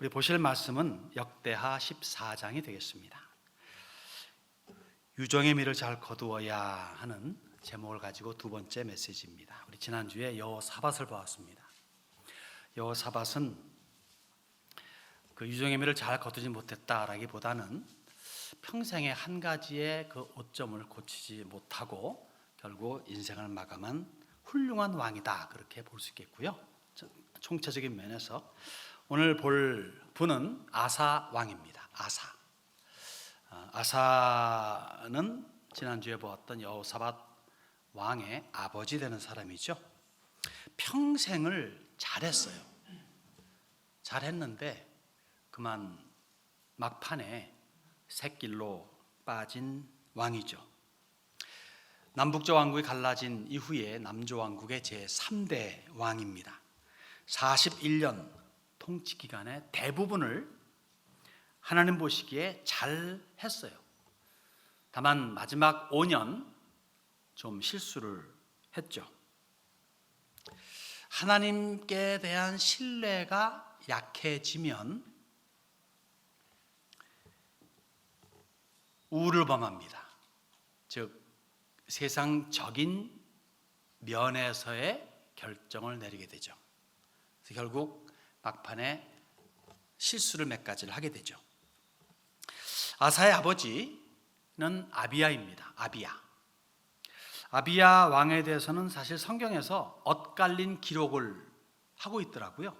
우리 보실 말씀은 역대하 14장이 되겠습니다. 유종의 미를 잘 거두어야 하는 제목을 가지고 두 번째 메시지입니다. 우리 지난주에 여호사밧을 보았습니다. 여호사밧은 그 유종의 미를 잘 거두지 못했다라기보다는 평생에 한 가지의 그 오점을 고치지 못하고 결국 인생을 마감한 훌륭한 왕이다, 그렇게 볼 수 있겠고요. 총체적인 면에서 오늘 볼 분은 아사 왕입니다. 아사는 지난주에 보았던 여호사밧 왕의 아버지 되는 사람이죠. 평생을 잘했어요. 잘했는데 그만 막판에 샛길로 빠진 왕이죠. 남북조 왕국이 갈라진 이후에 남조 왕국의 제3대 왕입니다. 41년 통치 기간의 대부분을 하나님 보시기에 잘 했어요. 다만 마지막 5년 좀 실수를 했죠. 하나님께 대한 신뢰가 약해지면 우를 범합니다. 즉 세상적인 면에서의 결정을 내리게 되죠. 그래서 결국 막판에 실수를 몇 가지를 하게 되죠. 아사의 아버지는 아비야입니다. 아비야 왕에 대해서는 사실 성경에서 엇갈린 기록을 하고 있더라고요.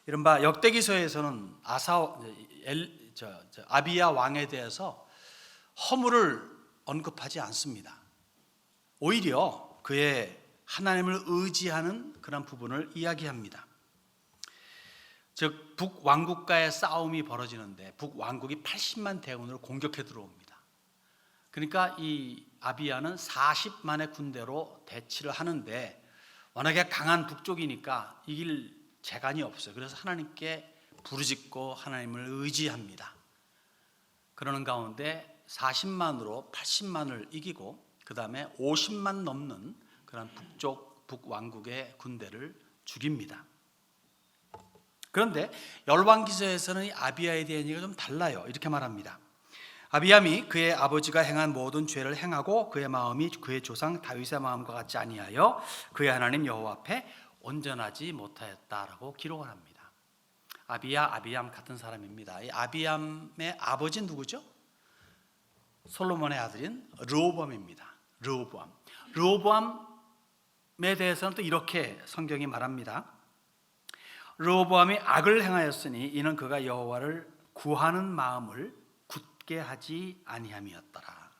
이른바 역대기서에서는 아비야 왕에 대해서 허물을 언급하지 않습니다. 오히려 그의 하나님을 의지하는 그런 부분을 이야기합니다. 즉 북왕국과의 싸움이 벌어지는데 북왕국이 80만 대군으로 공격해 들어옵니다. 그러니까 이 아비야는 40만의 군대로 대치를 하는데 워낙에 강한 북쪽이니까 이길 재간이 없어요. 그래서 하나님께 부르짖고 하나님을 의지합니다. 그러는 가운데 40만으로 80만을 이기고 그 다음에 50만 넘는 그런 북왕국의 군대를 죽입니다. 그런데 열왕기서에서는 이 아비야에 대한 얘기가 좀 달라요. 이렇게 말합니다. 아비야이 그의 아버지가 행한 모든 죄를 행하고 그의 마음이 그의 조상 다윗의 마음과 같지 아니하여 그의 하나님 여호와 앞에 온전하지 못하였다라고 기록을 합니다. 아비암 같은 사람입니다. 이 아비암의 아버지는 누구죠? 솔로몬의 아들인 르호보암입니다. 르호보암에 대해서는 또 이렇게 성경이 말합니다. 르호보암이 악을 행하였으니 이는 그가 여호와를 구하는 마음을 굳게 하지 아니함이었더라.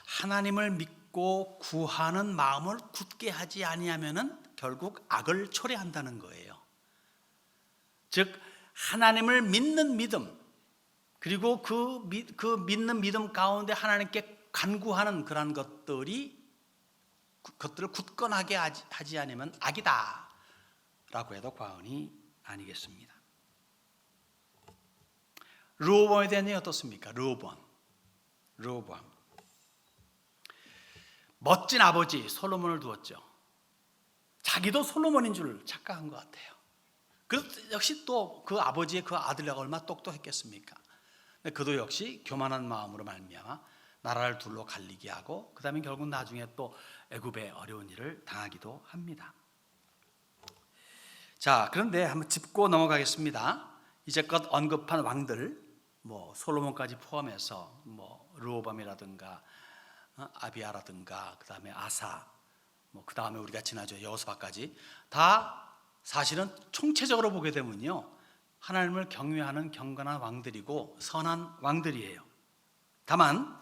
하나님을 믿고 구하는 마음을 굳게 하지 아니하면은 결국 악을 초래한다는 거예요. 즉 하나님을 믿는 믿음, 그리고 그 믿는 믿음 가운데 하나님께 간구하는 그런 그것들을 굳건하게 하지 않으면 악이다 라고 해도 과언이 아니겠습니다. 르호보암에 대한 얘기 어떻습니까? 르호보암 멋진 아버지 솔로몬을 두었죠. 자기도 솔로몬인 줄 착각한 것 같아요. 그래서 역시 또 그 아버지의 그 아들내가 얼마나 똑똑했겠습니까? 근데 그도 역시 교만한 마음으로 말미암아 나라를 둘로 갈리게 하고 그 다음에 결국 나중에 또 애굽의 어려운 일을 당하기도 합니다. 자, 그런데 한번 짚고 넘어가겠습니다. 이제껏 언급한 왕들, 솔로몬까지 포함해서 르호보암이라든가 아비야라든가 그 다음에 아사, 그 다음에 우리가 지나죠 여호사밧까지 다 사실은 총체적으로 보게 되면요 하나님을 경외하는 경건한 왕들이고 선한 왕들이에요. 다만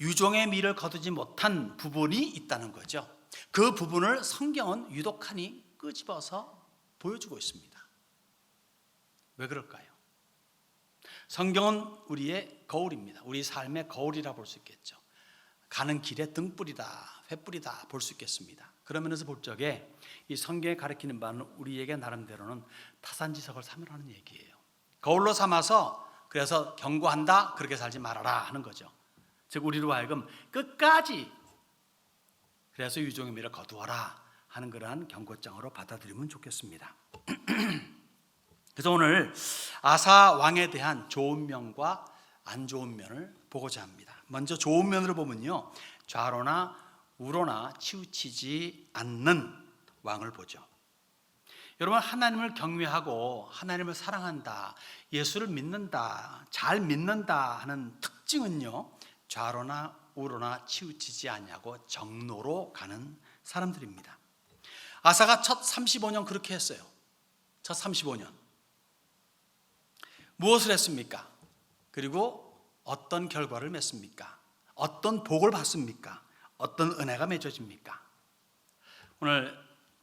유종의 미를 거두지 못한 부분이 있다는 거죠. 그 부분을 성경은 유독하니 끄집어서 보여주고 있습니다. 왜 그럴까요? 성경은 우리의 거울입니다. 우리 삶의 거울이라 볼 수 있겠죠. 가는 길에 등불이다, 횃불이다 볼 수 있겠습니다. 그런 면에서 볼 적에 이 성경에 가르치는 바는 우리에게 나름대로는 타산지석을 삼으라는 얘기예요. 거울로 삼아서 그래서 경고한다, 그렇게 살지 말아라 하는 거죠. 즉 우리로 하여금 끝까지 그래서 유종의 미를 거두어라 하는 그러한 경고장으로 받아들이면 좋겠습니다. 그래서 오늘 아사 왕에 대한 좋은 면과 안 좋은 면을 보고자 합니다. 먼저 좋은 면으로 보면요, 좌로나 우로나 치우치지 않는 왕을 보죠. 여러분, 하나님을 경외하고 하나님을 사랑한다, 예수를 믿는다, 잘 믿는다 하는 특징은요, 좌로나 우로나 치우치지 않냐고 정로로 가는 사람들입니다. 아사가 첫 35년 그렇게 했어요. 첫 35년 무엇을 했습니까? 그리고 어떤 결과를 맺습니까? 어떤 복을 받습니까? 어떤 은혜가 맺어집니까? 오늘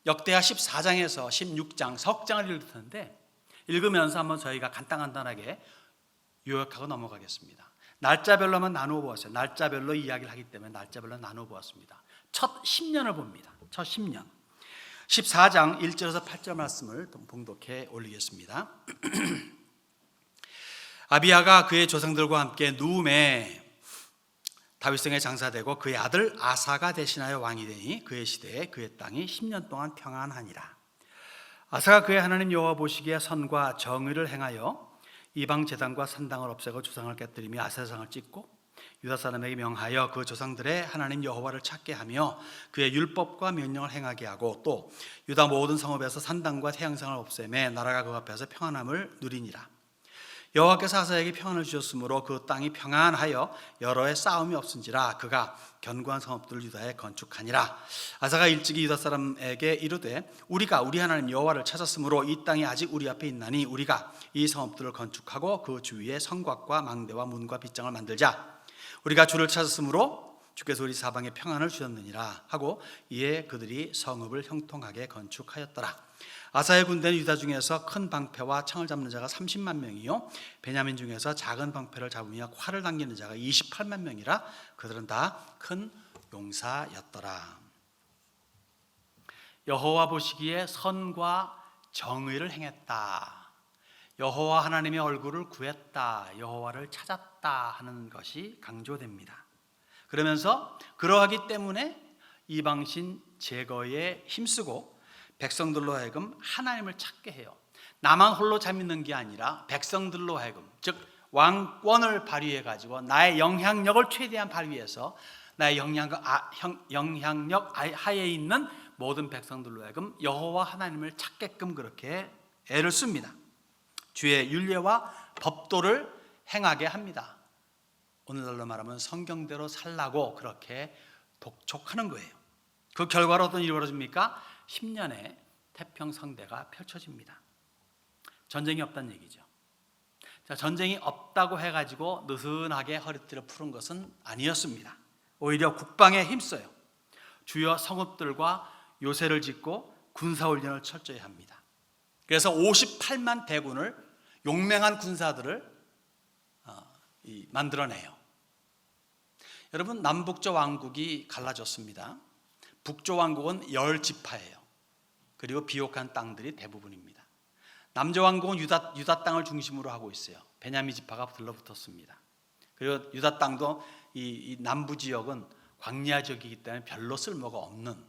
역대하 14장에서 16장 석장을 읽을 텐데, 읽으면서 한번 저희가 간단하게 요약하고 넘어가겠습니다. 날짜별로만 나누어 보았어요. 날짜별로 이야기를 하기 때문에 날짜별로 나누어 보았습니다. 첫 10년을 봅니다. 첫 10년 14장 1절에서 8절 말씀을 봉독해 올리겠습니다. 아비야가 그의 조상들과 함께 누움에 다윗성에 장사되고 그의 아들 아사가 대신하여 왕이 되니 그의 시대에 그의 땅이 10년 동안 평안하니라. 아사가 그의 하나님 여호와 보시기에 선과 정의를 행하여 이방 제단과 산당을 없애고 조상을 깨뜨리며 아세라상을 찢고 유다 사람에게 명하여 그 조상들의 하나님 여호와를 찾게 하며 그의 율법과 명령을 행하게 하고 또 유다 모든 성읍에서 산당과 태양상을 없애매 나라가 그 앞에서 평안함을 누리니라. 여호와께서 아사에게 평안을 주셨으므로 그 땅이 평안하여 여러 해 싸움이 없은지라. 그가 견고한 성읍들을 유다에 건축하니라. 아사가 일찍이 유다 사람에게 이르되 우리가 우리 하나님 여호와를 찾았으므로 이 땅이 아직 우리 앞에 있나니 우리가 이 성읍들을 건축하고 그 주위에 성곽과 망대와 문과 빗장을 만들자. 우리가 주를 찾았으므로 주께서 우리 사방에 평안을 주셨느니라 하고 이에 그들이 성읍을 형통하게 건축하였더라. 아사의 군대는 유다 중에서 큰 방패와 창을 잡는 자가 30만 명이요 베냐민 중에서 작은 방패를 잡으며 활을 당기는 자가 28만 명이라. 그들은 다 큰 용사였더라. 여호와 보시기에 선과 정의를 행했다, 여호와 하나님의 얼굴을 구했다, 여호와를 찾았다 하는 것이 강조됩니다. 그러면서 그러하기 때문에 이방신 제거에 힘쓰고 백성들로 하여금 하나님을 찾게 해요. 나만 홀로 잘 믿는 게 아니라 백성들로 하여금, 즉 왕권을 발휘해 가지고 나의 영향력을 최대한 발휘해서 나의 영향력 하에 있는 모든 백성들로 하여금 여호와 하나님을 찾게끔 그렇게 애를 씁니다. 주의 율례와 법도를 행하게 합니다. 오늘날로 말하면 성경대로 살라고 그렇게 독촉하는 거예요. 그 결과로 어떤 일이 벌어집니까? 10년의 태평성대가 펼쳐집니다. 전쟁이 없다는 얘기죠. 자, 전쟁이 없다고 해가지고 느슨하게 허리띠를 푸른 것은 아니었습니다. 오히려 국방에 힘써요. 주요 성읍들과 요새를 짓고 군사훈련을 철저히 합니다. 그래서 58만 대군을, 용맹한 군사들을 만들어내요. 여러분, 남북조 왕국이 갈라졌습니다. 북조 왕국은 10지파예요. 그리고 비옥한 땅들이 대부분입니다. 남조 왕국은 유다 땅을 중심으로 하고 있어요. 베냐민 지파가 들러붙었습니다. 그리고 유다 땅도 이 남부 지역은 광야 지역이기 때문에 별로 쓸모가 없는,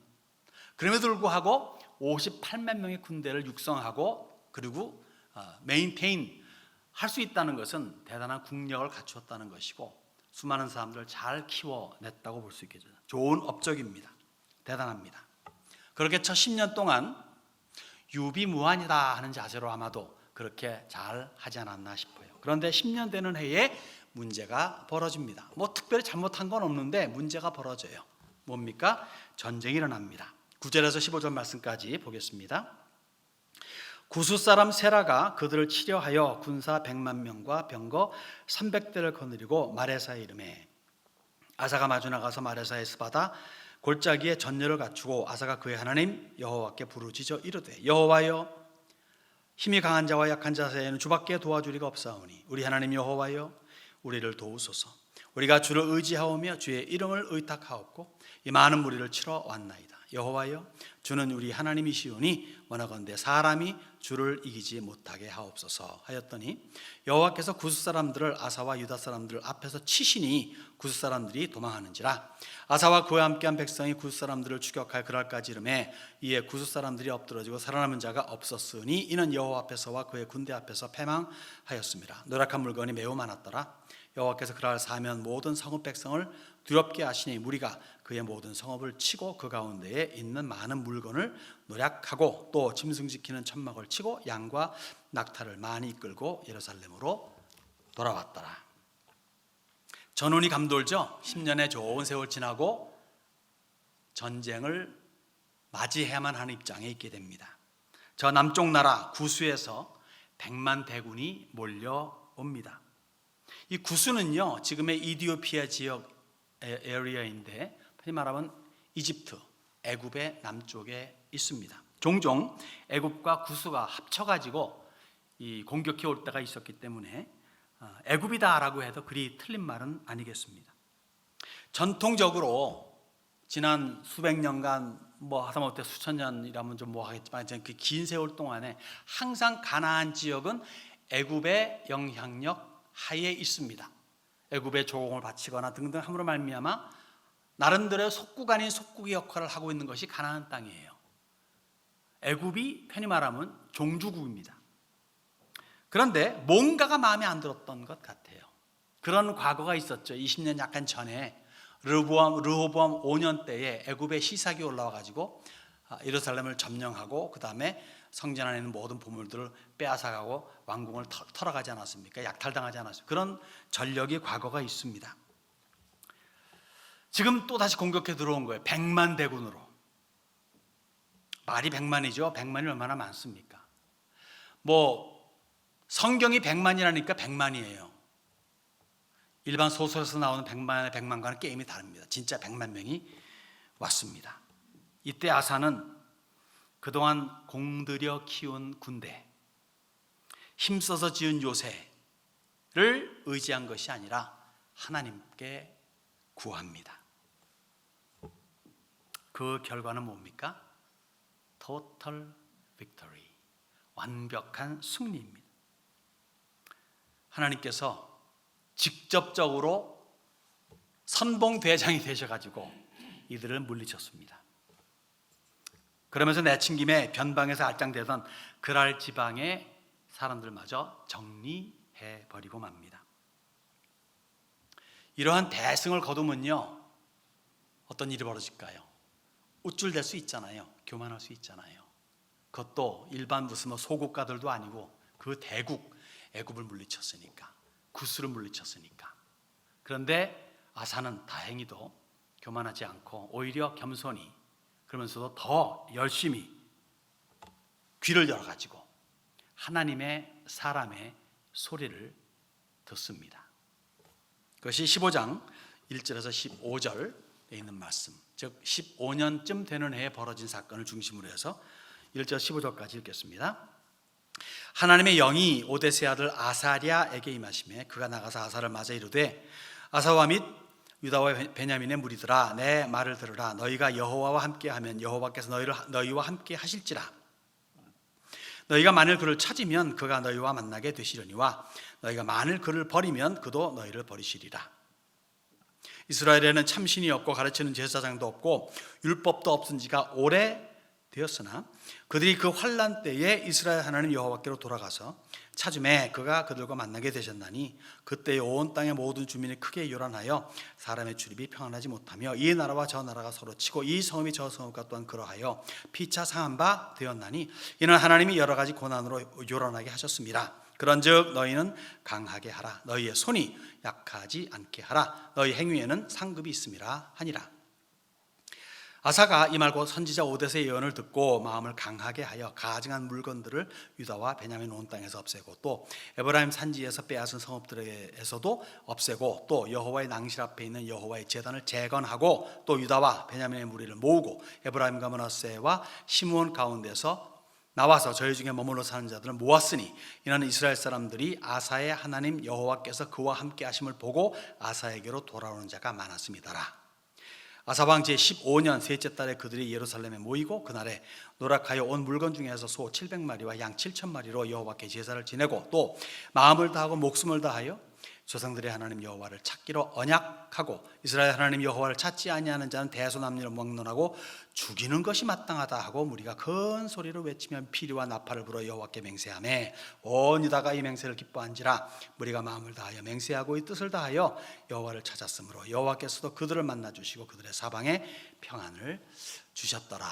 그럼에도 불구하고 58만 명의 군대를 육성하고 그리고 메인테인 할 수 있다는 것은 대단한 국력을 갖추었다는 것이고 수많은 사람들을 잘 키워냈다고 볼 수 있겠죠. 좋은 업적입니다. 대단합니다. 그렇게 첫 10년 동안 유비무환이다 하는 자세로 아마도 그렇게 잘 하지 않았나 싶어요. 그런데 10년 되는 해에 문제가 벌어집니다. 뭐 특별히 잘못한 건 없는데 문제가 벌어져요. 뭡니까? 전쟁이 일어납니다. 9절에서 15절 말씀까지 보겠습니다. 구스 사람 세라가 그들을 치려하여 군사 100만 명과 병거 300대를 거느리고 마레사에 이르매 아사가 마주 나가서 마레사에서 받아 골짜기에 전열을 갖추고 아사가 그의 하나님 여호와께 부르짖어 이르되 여호와여, 힘이 강한 자와 약한 자 사이에는 주밖에 도와줄 리가 없사오니 우리 하나님 여호와여, 우리를 도우소서. 우리가 주를 의지하오며 주의 이름을 의탁하옵고 이 많은 무리를 치러 왔나이다. 여호와여 주는 우리 하나님이시오니 원하건대 사람이 주를 이기지 못하게 하옵소서 하였더니 여호와께서 구스 사람들을 아사와 유다 사람들 앞에서 치시니 구스 사람들이 도망하는지라. 아사와 그와 함께한 백성이 구스 사람들을 추격하여 그랄까지 이르매 이에 구스 사람들이 엎드러지고 살아남은 자가 없었으니 이는 여호와 앞에서와 그의 군대 앞에서 패망하였습니다. 노력한 물건이 매우 많았더라. 여호와께서 그날 사면 모든 성읍 백성을 두렵게 하시니 무리가 그의 모든 성읍을 치고 그 가운데에 있는 많은 물건을 노략하고 또 짐승 지키는 천막을 치고 양과 낙타를 많이 이끌고 예루살렘으로 돌아왔더라. 전운이 감돌죠. 10년의 좋은 세월 지나고 전쟁을 맞이해야만 하는 입장에 있게 됩니다. 저 남쪽 나라 구수에서 100만 대군이 몰려옵니다. 이 구수는요, 지금의 이디오피아 지역 에리어인데 흔히 말하면 이집트, 애굽의 남쪽에 있습니다. 종종 애굽과 구수가 합쳐가지고 이 공격해 올 때가 있었기 때문에 애굽이다라고 해도 그리 틀린 말은 아니겠습니다. 전통적으로 지난 수백 년간 하다못해 수천 년이라면 좀 하겠지만 그 긴 세월 동안에 항상 가나안 지역은 애굽의 영향력 하에 있습니다. 애굽의 조공을 바치거나 등등 함으로 말미암아 나름대로 속국 아닌 속국의 역할을 하고 있는 것이 가나안 땅이에요. 애굽이 편히 말하면 종주국입니다. 그런데 뭔가가 마음에 안 들었던 것 같아요. 그런 과거가 있었죠. 20년 약간 전에 르호보암 5년 때에 애굽의 시삭이 올라와 가지고 예루살렘을 점령하고 그 다음에 성전 안에 있는 모든 보물들을 빼앗아가고 왕궁을 털어가지 않았습니까? 약탈당하지 않았습니까? 그런 전력이 과거가 있습니다. 지금 또 다시 공격해 들어온 거예요. 100만 대군으로. 말이 100만이죠. 100만이 얼마나 많습니까? 성경이 100만이라니까 100만이에요. 일반 소설에서 나오는 100만과는 게임이 다릅니다. 진짜 100만 명이 왔습니다. 이때 아사는 그동안 공들여 키운 군대, 힘써서 지은 요새를 의지한 것이 아니라 하나님께 구합니다. 그 결과는 뭡니까? Total victory, 완벽한 승리입니다. 하나님께서 직접적으로 선봉대장이 되셔가지고 이들을 물리쳤습니다. 그러면서 내친김에 변방에서 알짱대던 그랄 지방의 사람들마저 정리해버리고 맙니다. 이러한 대승을 거두면요, 어떤 일이 벌어질까요? 우쭐댈 수 있잖아요. 교만할 수 있잖아요. 그것도 일반 무슨 소국가들도 아니고 그 대국 애굽을 물리쳤으니까, 구스를 물리쳤으니까. 그런데 아사는 다행히도 교만하지 않고 오히려 겸손히, 그러면서도 더 열심히 귀를 열어가지고 하나님의 사람의 소리를 듣습니다. 그것이 15장 1절에서 15절에 있는 말씀, 즉 15년쯤 되는 해에 벌어진 사건을 중심으로 해서 1절 15절까지 읽겠습니다. 하나님의 영이 오데스의 아들 아사랴에게 임하시매 그가 나가서 아사를 맞아 이르되 아사와 및 유다와 베냐민의 무리들아, 내 말을 들으라. 너희가 여호와와 함께하면 여호와께서 너희와 함께 하실지라. 너희가 만일 그를 찾으면 그가 너희와 만나게 되시려니와 너희가 만일 그를 버리면 그도 너희를 버리시리라. 이스라엘에는 참신이 없고 가르치는 제사장도 없고 율법도 없은 지가 오래 되었으나 그들이 그 환난 때에 이스라엘 하나님 여호와께로 돌아가서 찾음에 그가 그들과 만나게 되셨나니 그때 온 땅의 모든 주민이 크게 요란하여 사람의 출입이 평안하지 못하며 이 나라와 저 나라가 서로 치고 이 성읍이 저 성읍과 또한 그러하여 피차 상한 바 되었나니 이는 하나님이 여러 가지 고난으로 요란하게 하셨습니다. 그런즉 너희는 강하게 하라. 너희의 손이 약하지 않게 하라. 너희 행위에는 상급이 있음이라 하니라. 아사가 이 말고 선지자 오데스의 예언을 듣고 마음을 강하게 하여 가증한 물건들을 유다와 베냐민 온 땅에서 없애고 또 에브라임 산지에서 빼앗은 성읍들에서도 없애고 또 여호와의 낭실 앞에 있는 여호와의 제단을 재건하고 또 유다와 베냐민의 무리를 모으고 에브라임과 므낫세와 시므온 가운데서 나와서 저희 중에 머물러 사는 자들을 모았으니 이는 이스라엘 사람들이 아사의 하나님 여호와께서 그와 함께 하심을 보고 아사에게로 돌아오는 자가 많았음이더라. 아사왕 제15년 셋째 달에 그들이 예루살렘에 모이고 그날에 노력하여 온 물건 중에서 소 700마리와 양 7,000마리로 여호와께 제사를 지내고 또 마음을 다하고 목숨을 다하여 조상들의 하나님 여호와를 찾기로 언약하고 이스라엘 하나님 여호와를 찾지 아니하는 자는 대소남녀를 막론하고 죽이는 것이 마땅하다 하고 무리가 큰 소리로 외치며 피리와 나팔을 불어 여호와께 맹세하매 온 유다가 이 맹세를 기뻐한지라. 무리가 마음을 다하여 맹세하고 이 뜻을 다하여 여호와를 찾았으므로 여호와께서도 그들을 만나 주시고 그들의 사방에 평안을 주셨더라.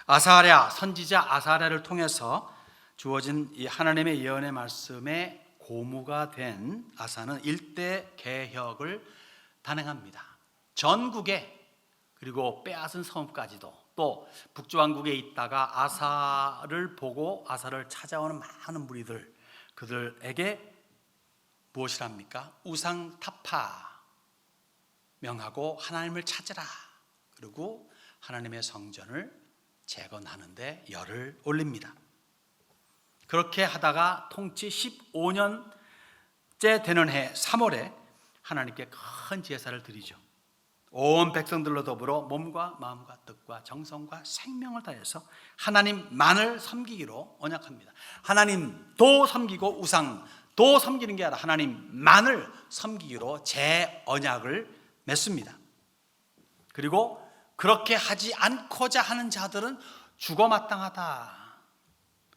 아사랴 선지자 아사랴를 통해서 주어진 이 하나님의 예언의 말씀에 고무가 된 아사는 일대 개혁을 단행합니다. 전국에, 그리고 빼앗은 성읍까지도, 또 북조왕국에 있다가 아사를 보고 아사를 찾아오는 많은 무리들, 그들에게 무엇을 합니까? 우상 타파 명하고 하나님을 찾으라, 그리고 하나님의 성전을 재건하는데 열을 올립니다. 그렇게 하다가 통치 15년째 되는 해 3월에 하나님께 큰 제사를 드리죠. 온 백성들로 더불어 몸과 마음과 뜻과 정성과 생명을 다해서 하나님만을 섬기기로 언약합니다. 하나님도 섬기고 우상도 섬기는 게 아니라 하나님만을 섬기기로 재언약을 맺습니다. 그리고 그렇게 하지 않고자 하는 자들은 죽어 마땅하다.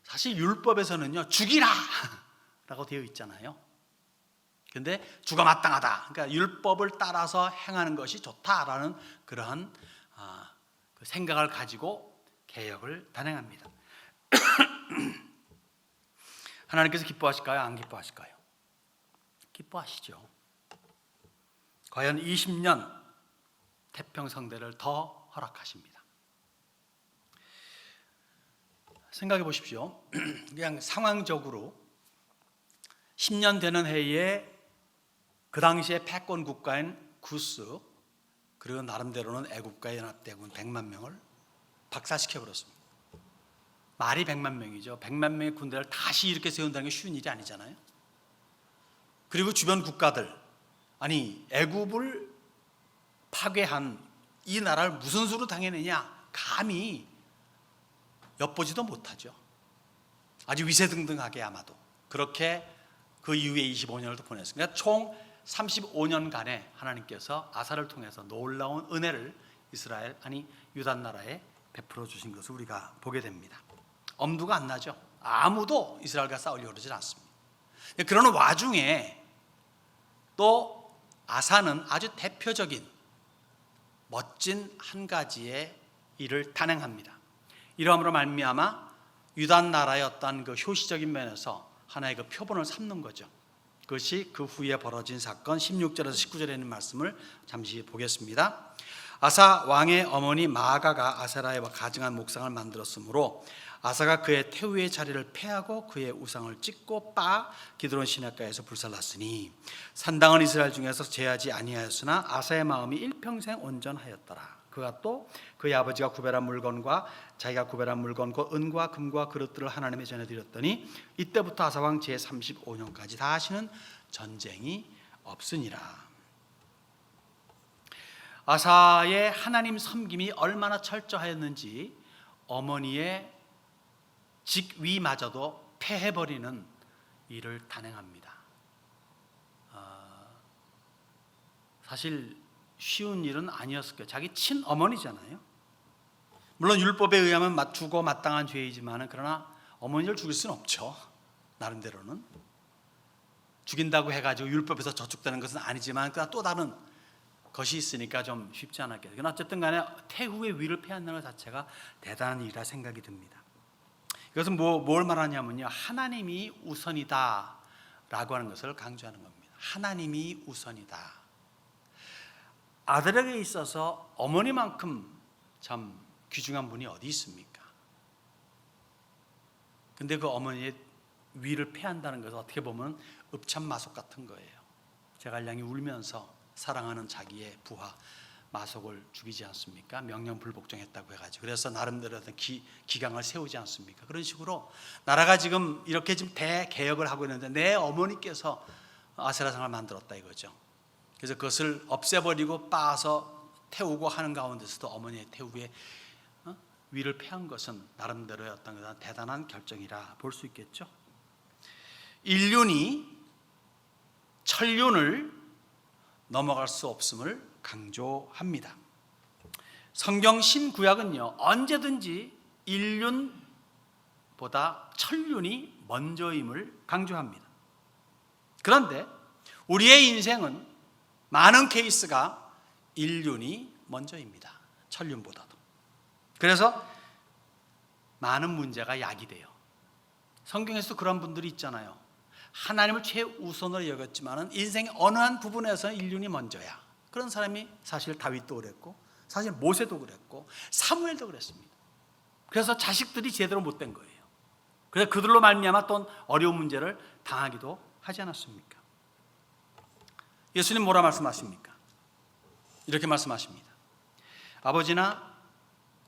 사실 율법에서는요, 죽이라 라고 되어 있잖아요. 근데 죽어 마땅하다, 그러니까 율법을 따라서 행하는 것이 좋다라는 그러한 그 생각을 가지고 개혁을 단행합니다. 하나님께서 기뻐하실까요? 안 기뻐하실까요? 기뻐하시죠. 과연 20년 태평성대를 더 허락하십니다. 생각해 보십시오. 그냥 상황적으로 10년 되는 해에 그 당시에 패권 국가인 구스, 그리고 나름대로는 애국과 연합대군 100만 명을 박살시켜 버렸습니다. 말이 100만 명이죠. 100만 명의 군대를 다시 이렇게 세운다는 게 쉬운 일이 아니잖아요. 그리고 주변 국가들, 아니 애굽을 파괴한 이 나라를 무슨 수로 당해내냐, 감히 엿보지도 못하죠. 아주 위세등등하게 아마도 그렇게 그 이후에 25년을 또 보냈습니다. 총 35년간에 하나님께서 아사를 통해서 놀라운 은혜를 이스라엘, 아니 유다 나라에 베풀어 주신 것을 우리가 보게 됩니다. 엄두가 안 나죠. 아무도 이스라엘과 싸우려고 그러지 않습니다. 그러는 와중에 또 아사는 아주 대표적인 멋진 한 가지의 일을 단행합니다. 이러함으로 말미암아 유다 나라의 어떤 그 효시적인 면에서 하나의 그 표본을 삼는 거죠. 그것이 그 후에 벌어진 사건 16절에서 19절에 있는 말씀을 잠시 보겠습니다. 아사 왕의 어머니 마아가가 아세라의 가증한 목상을 만들었으므로 아사가 그의 태우의 자리를 패하고 그의 우상을 찢고 빠 기드론 시냇가에서 불살랐으니 산당은 이스라엘 중에서 제하지 아니하였으나 아사의 마음이 일평생 온전하였더라. 그가 또 그의 아버지가 구별한 물건과 자기가 구별한 물건 곧 은과 금과 그릇들을 하나님의 전에 드렸더니 이때부터 아사왕 제35년까지 다시는 전쟁이 없으니라. 아사의 하나님 섬김이 얼마나 철저하였는지 어머니의 직위마저도 패해버리는 일을 단행합니다. 사실 쉬운 일은 아니었을 거예요. 자기 친어머니잖아요. 물론 율법에 의하면 죽어 마땅한 죄이지만 그러나 어머니를 죽일 수는 없죠. 나름대로는 죽인다고 해가지고 율법에서 저축되는 것은 아니지만 또 다른 것이 있으니까 좀 쉽지 않았겠죠. 그러나 어쨌든 간에 태후의 위를 패한다는 것 자체가 대단한 일이라 생각이 듭니다. 이것은 뭘 말하냐면요, 하나님이 우선이다 라고 하는 것을 강조하는 겁니다. 하나님이 우선이다. 아들에게 있어서 어머니만큼 참 귀중한 분이 어디 있습니까? 근데 그 어머니의 위를 패한다는 것은 어떻게 보면 읍참마속 같은 거예요. 제갈량이 울면서 사랑하는 자기의 부하 마속을 죽이지 않습니까? 명령불복종했다고 해가지고 그래서 나름대로 어떤 기강을 세우지 않습니까? 그런 식으로 나라가 지금 이렇게 지금 대개혁을 하고 있는데 내 어머니께서 아세라상을 만들었다 이거죠. 그래서 그것을 없애버리고 빻아서 태우고 하는 가운데서도 어머니의 태우에 위를 패한 것은 나름대로의 어떤 대단한 결정이라 볼 수 있겠죠. 인륜이 천륜을 넘어갈 수 없음을 강조합니다. 성경 신구약은요, 언제든지 인륜보다 천륜이 먼저임을 강조합니다. 그런데 우리의 인생은 많은 케이스가 인륜이 먼저입니다. 천륜보다도. 그래서 많은 문제가 야기돼요. 성경에서도 그런 분들이 있잖아요. 하나님을 최우선으로 여겼지만 인생의 어느 한 부분에서 인륜이 먼저야. 그런 사람이 사실 다윗도 그랬고 사실 모세도 그랬고 사무엘도 그랬습니다. 그래서 자식들이 제대로 못된 거예요. 그래서 그들로 말미암아 또 어려운 문제를 당하기도 하지 않았습니까? 예수님 뭐라 말씀하십니까? 이렇게 말씀하십니다. 아버지나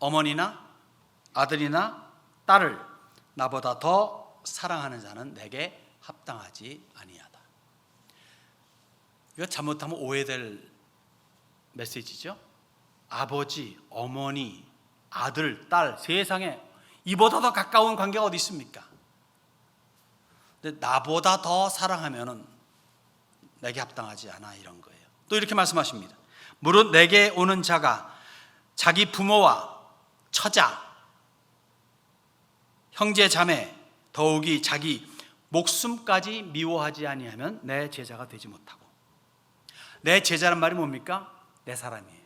어머니나 아들이나 딸을 나보다 더 사랑하는 자는 내게 합당하지 아니하다. 이거 잘못하면 오해될 메시지죠. 아버지, 어머니, 아들, 딸, 세상에 이보다 더 가까운 관계가 어디 있습니까? 근데 나보다 더 사랑하면은 내게 합당하지 않아, 이런 거예요. 또 이렇게 말씀하십니다. 무릇 내게 오는 자가 자기 부모와 처자, 형제 자매, 더욱이 자기 목숨까지 미워하지 아니하면 내 제자가 되지 못하고. 내 제자란 말이 뭡니까? 내 사람이에요.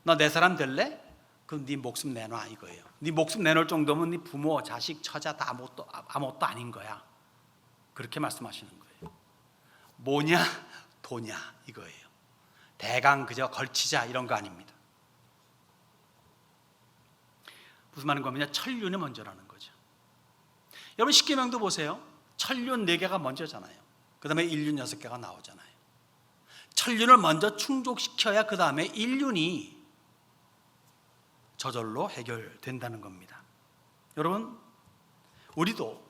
너 내 사람 될래? 그럼 네 목숨 내놔, 이거예요. 네 목숨 내놓을 정도면 네 부모, 자식, 처자 다 아무것도 아닌 거야. 그렇게 말씀하시는 거예요. 뭐냐? 도냐, 이거예요. 대강 그저 걸치자, 이런 거 아닙니다. 무슨 말인 거냐? 천륜이 먼저라는 거죠. 여러분 십계명도 보세요. 천륜 4개가 먼저잖아요. 그 다음에 인륜 6개가 나오잖아요. 천륜을 먼저 충족시켜야 그 다음에 인륜이 저절로 해결된다는 겁니다. 여러분, 우리도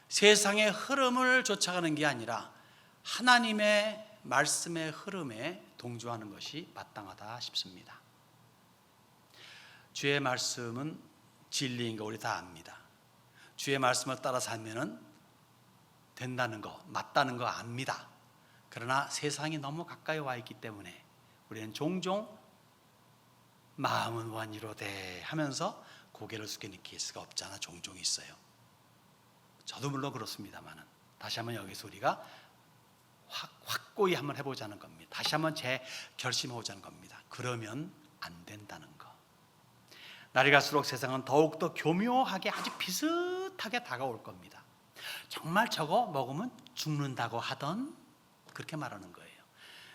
세상의 흐름을 쫓아가는 게 아니라 하나님의 말씀의 흐름에 동조하는 것이 마땅하다 싶습니다. 주의 말씀은 진리인 거 우리 다 압니다. 주의 말씀을 따라 살면은 된다는 거, 맞다는 거 압니다. 그러나 세상이 너무 가까이 와 있기 때문에 우리는 종종 마음은 원이로되 하면서 고개를 숙이는 케이스가 없잖아 종종 있어요. 저도 물론 그렇습니다만은 다시 한번 여기서 우리가 확고히 한번 해보자는 겁니다. 다시 한번 재결심해보자는 겁니다. 그러면 안 된다는 거. 날이 갈수록 세상은 더욱더 교묘하게 아주 비슷하게 다가올 겁니다. 정말 저거 먹으면 죽는다고 하던 그렇게 말하는 거예요.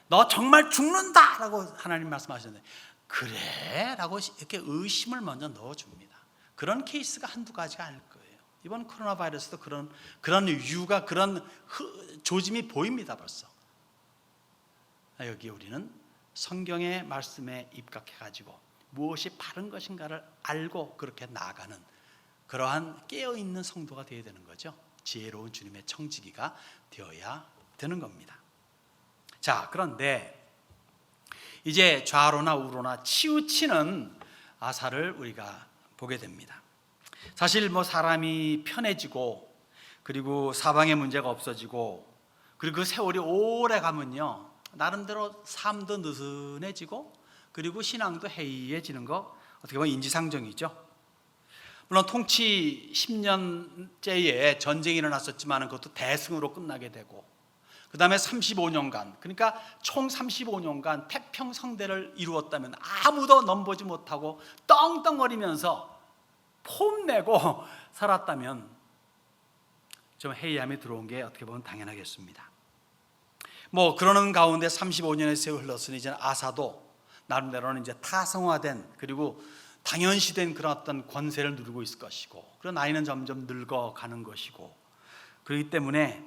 너 정말 죽는다라고 하나님 말씀하셨는데 그래? 라고 이렇게 의심을 먼저 넣어줍니다. 그런 케이스가 한두 가지가 아닐 거예요. 이번 코로나 바이러스도 그런 이유가 그런 조짐이 보입니다. 벌써 여기 우리는 성경의 말씀에 입각해가지고 무엇이 바른 것인가를 알고 그렇게 나아가는 그러한 깨어있는 성도가 되어야 되는 거죠. 지혜로운 주님의 청지기가 되어야 되는 겁니다. 자, 그런데 이제 좌로나 우로나 치우치는 아사를 우리가 보게 됩니다. 사실 사람이 편해지고 그리고 사방에 문제가 없어지고 그리고 그 세월이 오래 가면요 나름대로 삶도 느슨해지고 그리고 신앙도 해이해지는 거 어떻게 보면 인지상정이죠. 물론 통치 10년째에 전쟁이 일어났었지만 그것도 대승으로 끝나게 되고 그 다음에 35년간 그러니까 총 35년간 태평성대를 이루었다면 아무도 넘보지 못하고 떵떵거리면서 폼내고 살았다면 좀 해이함이 들어온 게 어떻게 보면 당연하겠습니다. 그러는 가운데 35년의 세월이 흘렀으니 이제 아사도 나름대로는 이제 타성화된 그리고 당연시된 그런 어떤 권세를 누리고 있을 것이고 그런 나이는 점점 늙어가는 것이고 그렇기 때문에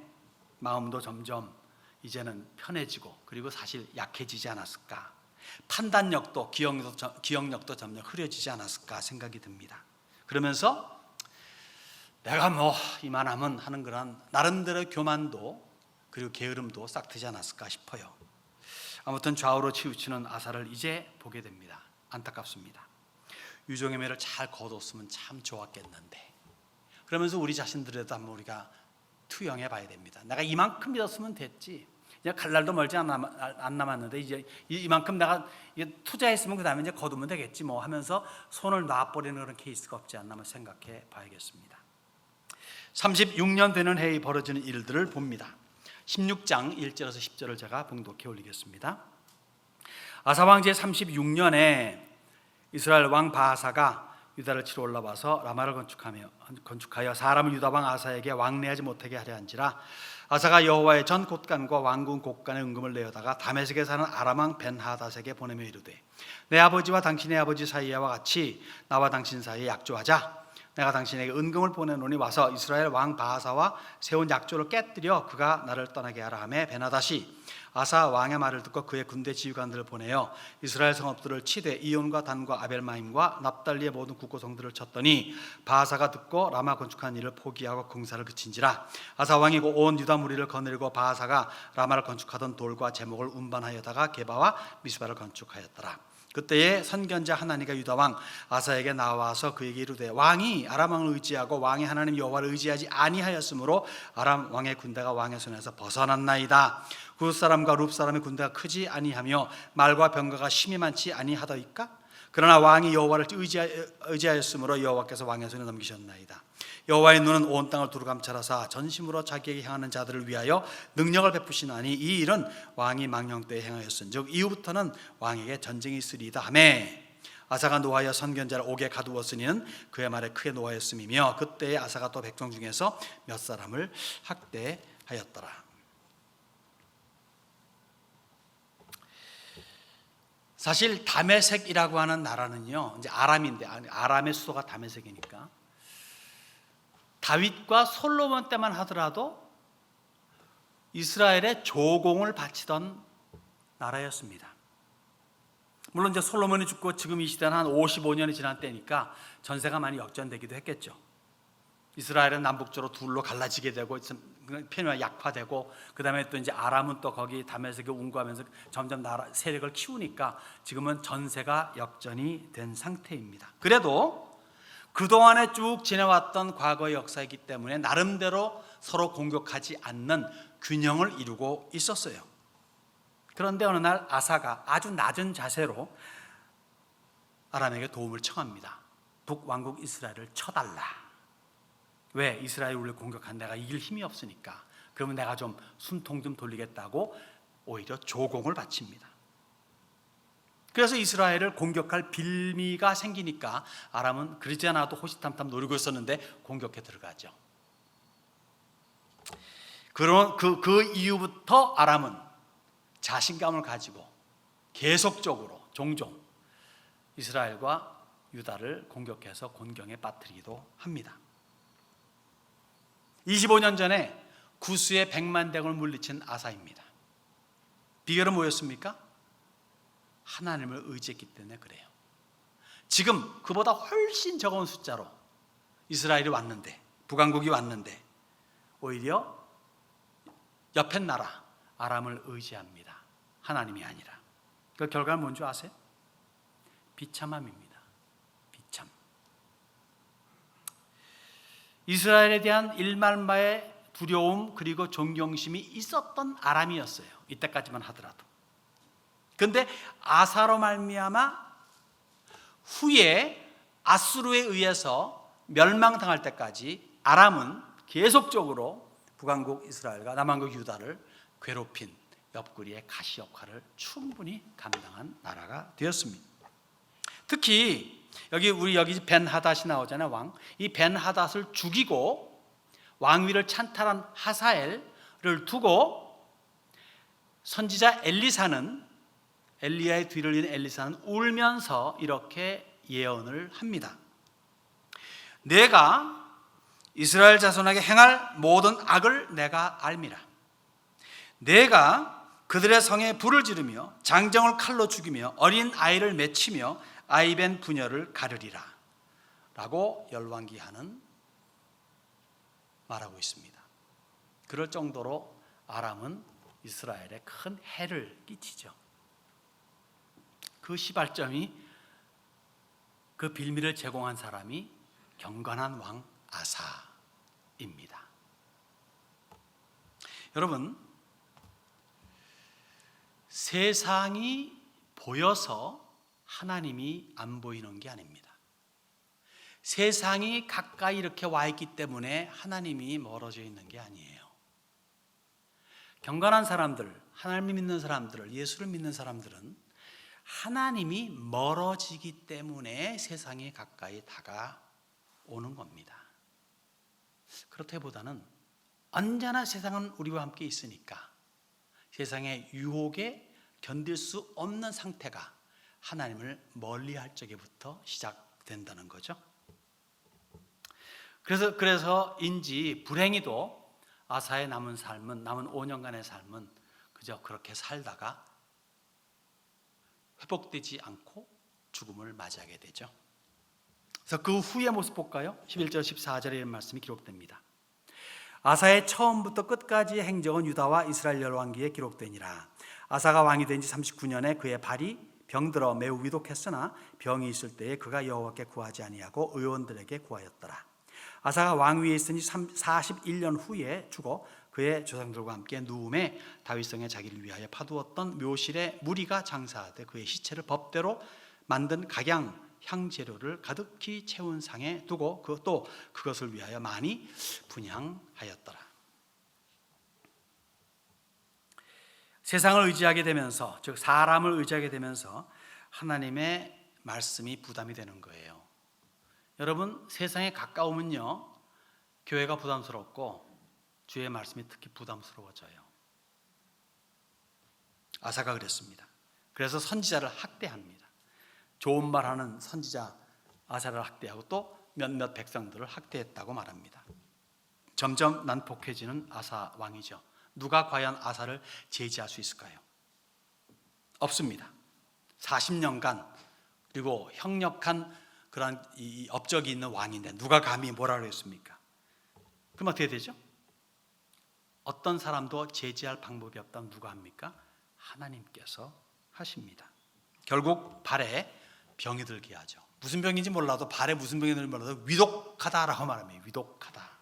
마음도 점점 이제는 편해지고 그리고 사실 약해지지 않았을까. 판단력도 기억력도 점점 흐려지지 않았을까 생각이 듭니다. 그러면서 내가 이만하면 하는 그런 나름대로 교만도 그리고 게으름도 싹 트지 않았을까 싶어요. 아무튼 좌우로 치우치는 아사를 이제 보게 됩니다. 안타깝습니다. 유종의 매를 잘 거뒀으면 참 좋았겠는데. 그러면서 우리 자신들에도 한번 우리가 투영해 봐야 됩니다. 내가 이만큼 믿었으면 됐지. 이제 갈 날도 멀지 안 남았는데 이제 이만큼 내가 투자했으면 그 다음에 이제 거두면 되겠지 뭐 하면서 손을 놔버리는 그런 케이스가 없지 않나 생각해 봐야겠습니다. 36년 되는 해에 벌어지는 일들을 봅니다. 16장 1절에서 10절을 제가 봉독해 올리겠습니다. 아사 왕 제 36년에 이스라엘 왕 바하사가 유다를 치러 올라와서 라마를 건축하여 사람을 유다 왕 아사에게 왕래하지 못하게 하려 한지라. 아사가 여호와의 전 곳간과 왕궁 곳간에 은금을 내어다가 다메섹에 사는 아람 왕 벤하닷에게 보내며 이르되, 내 아버지와 당신의 아버지 사이와 같이 나와 당신 사이에 약조하자. 내가 당신에게 은금을 보내노니 와서 이스라엘 왕 바하사와 세운 약조를 깨뜨려 그가 나를 떠나게 하라 하매, 벤하닷이 아사 왕의 말을 듣고 그의 군대 지휘관들을 보내어 이스라엘 성읍들을 치되 이온과 단과 아벨마임과 납달리의 모든 국고성들을 쳤더니 바하사가 듣고 라마 건축한 일을 포기하고 공사를 그친지라. 아사 왕이 온 유다 무리를 거느리고 바하사가 라마를 건축하던 돌과 제목을 운반하여다가 게바와 미스바를 건축하였더라. 그때에 선견자 하나니가 유다 왕 아사에게 나와서 그에게 이르되, 왕이 아람 왕을 의지하고 왕의 하나님 여호와를 의지하지 아니하였으므로 아람 왕의 군대가 왕의 손에서 벗어났나이다. 굿 사람과 룹 사람의 군대가 크지 아니하며 말과 병거가 심히 많지 아니하더이까? 그러나 왕이 여호와를 의지하였으므로 여호와께서 왕의 손에 넘기셨나이다. 여호와의 눈은 온 땅을 두루 감찰하사 전심으로 자기에게 향하는 자들을 위하여 능력을 베푸시나니 이 일은 왕이 망령 때에 행하였은즉 이후부터는 왕에게 전쟁이 있으리이다 하매, 아사가 노하여 선견자를 옥에 가두었으니는 그의 말에 크게 노하였음이며 그때에 아사가 또 백성 중에서 몇 사람을 학대하였더라. 사실 다메섹이라고 하는 나라는요, 이제 아람인데 아람의 수도가 다메섹이니까 다윗과 솔로몬 때만 하더라도 이스라엘의 조공을 바치던 나라였습니다. 물론 이제 솔로몬이 죽고 지금 이 시대는 한 55년이 지난 때니까 전세가 많이 역전되기도 했겠죠. 이스라엘은 남북적으로 둘로 갈라지게 되고 편이 약화되고, 그 다음에 또 이제 아람은 또 거기 다메섹에 운구하면서 점점 나라 세력을 키우니까 지금은 전세가 역전이 된 상태입니다. 그래도 그동안에 쭉 지내왔던 과거의 역사이기 때문에 나름대로 서로 공격하지 않는 균형을 이루고 있었어요. 그런데 어느 날 아사가 아주 낮은 자세로 아람에게 도움을 청합니다. 북왕국 이스라엘을 쳐달라. 왜? 이스라엘이 우리를 공격한 내가 이길 힘이 없으니까. 그러면 내가 좀 숨통 좀 돌리겠다고 오히려 조공을 바칩니다. 그래서 이스라엘을 공격할 빌미가 생기니까 아람은 그러지 않아도 호시탐탐 노리고 있었는데 공격에 들어가죠. 그 이후부터 아람은 자신감을 가지고 계속적으로 종종 이스라엘과 유다를 공격해서 곤경에 빠뜨리기도 합니다. 25년 전에 구스의 100만 대군을 물리친 아사입니다. 비결은 뭐였습니까? 하나님을 의지했기 때문에 그래요. 지금 그보다 훨씬 적은 숫자로 이스라엘이 왔는데, 북왕국이 왔는데 오히려 옆에 나라 아람을 의지합니다. 하나님이 아니라. 그 결과는 뭔지 아세요? 비참함입니다. 비참. 이스라엘에 대한 일말마의 두려움 그리고 존경심이 있었던 아람이었어요. 이때까지만 하더라도. 그런데 아사로 말미암아 후에 아수르에 의해서 멸망당할 때까지 아람은 계속적으로 북왕국 이스라엘과 남왕국 유다를 괴롭힌 옆구리의 가시 역할을 충분히 감당한 나라가 되었습니다. 특히 여기 벤하닷이 나오잖아요. 왕. 이 벤하닷을 죽이고 왕위를 찬탈한 하사엘을 두고 선지자 엘리야의 뒤를 잇는 엘리사는 울면서 이렇게 예언을 합니다. 내가 이스라엘 자손에게 행할 모든 악을 내가 알미라. 내가 그들의 성에 불을 지르며 장정을 칼로 죽이며 어린 아이를 맺히며 아이벤 부녀를 가르리라 라고 열왕기하는 말하고 있습니다. 그럴 정도로 아람은 이스라엘에 큰 해를 끼치죠. 그 시발점이, 그 빌미를 제공한 사람이 경건한 왕 아사입니다. 여러분, 세상이 보여서 하나님이 안 보이는 게 아닙니다. 세상이 가까이 이렇게 와 있기 때문에 하나님이 멀어져 있는 게 아니에요. 경건한 사람들, 하나님을 믿는 사람들을, 예수를 믿는 사람들은 하나님이 멀어지기 때문에 세상이 가까이 다가오는 겁니다. 그렇다기보다는 언제나 세상은 우리와 함께 있으니까 세상의 유혹에 견딜 수 없는 상태가 하나님을 멀리할 적에부터 시작된다는 거죠. 그래서인지 불행히도 아사의 남은 5년간의 삶은 그저 그렇게 살다가 회복되지 않고 죽음을 맞이하게 되죠. 그래서 그 후의 모습 볼까요? 11절 14절에 이런 말씀이 기록됩니다. 아사의 처음부터 끝까지의 행적은 유다와 이스라엘 열왕기에 기록되니라. 아사가 왕이 된 지 39년에 그의 발이 병들어 매우 위독했으나 병이 있을 때에 그가 여호와께 구하지 아니하고 의원들에게 구하였더라. 아사가 왕위에 있으니 41년 후에 죽어 그의 조상들과 함께 누움에 다윗성에 자기를 위하여 파두었던 묘실에 무리가 장사하되 그의 시체를 법대로 만든 각양 향재료를 가득히 채운 상에 두고 또 그것을 위하여 많이 분향하였더라. 세상을 의지하게 되면서, 즉 사람을 의지하게 되면서 하나님의 말씀이 부담이 되는 거예요. 여러분, 세상에 가까우면요 교회가 부담스럽고 주의 말씀이 특히 부담스러워져요. 아사가 그랬습니다. 그래서 선지자를 학대합니다. 좋은 말하는 선지자 아사를 학대하고 또 몇몇 백성들을 학대했다고 말합니다. 점점 난폭해지는 아사 왕이죠. 누가 과연 아사를 제지할 수 있을까요? 없습니다. 40년간 그리고 형력한 그런 이 업적이 있는 왕인데 누가 감히 뭐라고 했습니까? 그럼 어떻게 되죠? 어떤 사람도 제지할 방법이 없다면 누가 합니까? 하나님께서 하십니다. 결국 발에 병이 들게 하죠. 무슨 병인지 몰라도, 발에 무슨 병이 들는지 몰라도 위독하다라고 말합니다. 위독하다.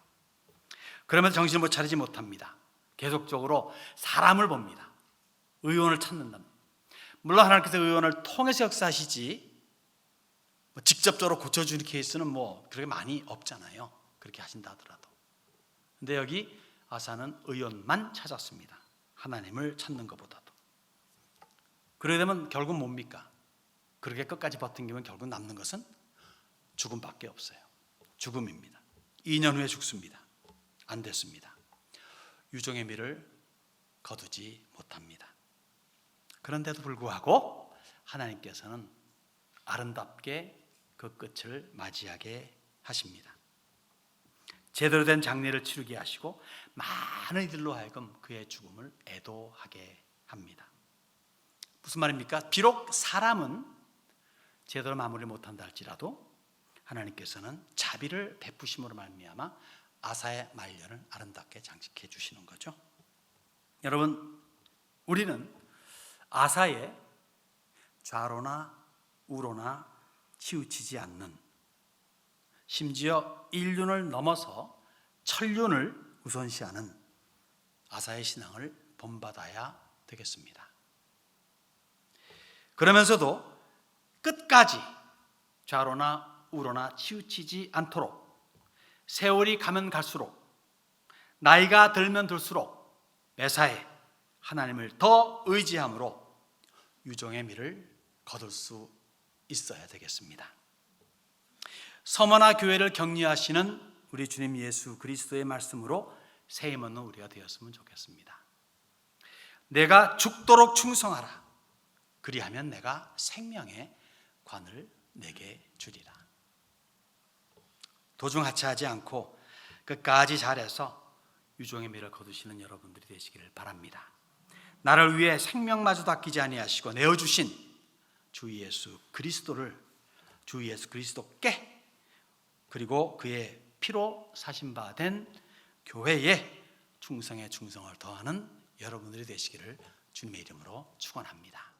그러면서 정신을 못 차리지 못합니다. 계속적으로 사람을 봅니다. 의원을 찾는다. 물론 하나님께서 의원을 통해서 역사하시지 직접적으로 고쳐주는 케이스는 그렇게 많이 없잖아요. 그렇게 하신다 하더라도. 근데 여기 아사는 의원만 찾았습니다. 하나님을 찾는 것보다도. 그러게 되면 결국 뭡니까? 그렇게 끝까지 버틴다면 결국 남는 것은 죽음밖에 없어요. 죽음입니다. 2년 후에 죽습니다. 안 됐습니다. 유종의 미를 거두지 못합니다. 그런데도 불구하고 하나님께서는 아름답게 그 끝을 맞이하게 하십니다. 제대로 된 장례를 치르게 하시고 많은 이들로 하여금 그의 죽음을 애도하게 합니다. 무슨 말입니까? 비록 사람은 제대로 마무리 못한다 할지라도 하나님께서는 자비를 베푸심으로 말미암아 아사의 말년을 아름답게 장식해 주시는 거죠. 여러분, 우리는 아사의 좌로나 우로나 치우치지 않는, 심지어 인륜을 넘어서 천륜을 우선시하는 아사의 신앙을 본받아야 되겠습니다. 그러면서도 끝까지 좌로나 우로나 치우치지 않도록 세월이 가면 갈수록, 나이가 들면 들수록 매사에 하나님을 더 의지함으로 유종의 미를 거둘 수 있어야 되겠습니다. 서머나 교회를 격려하시는 우리 주님 예수 그리스도의 말씀으로 세임 얻는 우리가 되었으면 좋겠습니다. 내가 죽도록 충성하라. 그리하면 내가 생명의 관을 내게 주리라. 도중하차하지 않고 끝까지 잘해서 유종의 미를 거두시는 여러분들이 되시기를 바랍니다. 나를 위해 생명마저도 아끼지 아니하시고 내어주신 주 예수 그리스도께, 그리고 그의 피로 사신 바 된 교회에 충성에 충성을 더하는 여러분들이 되시기를 주님의 이름으로 축원합니다.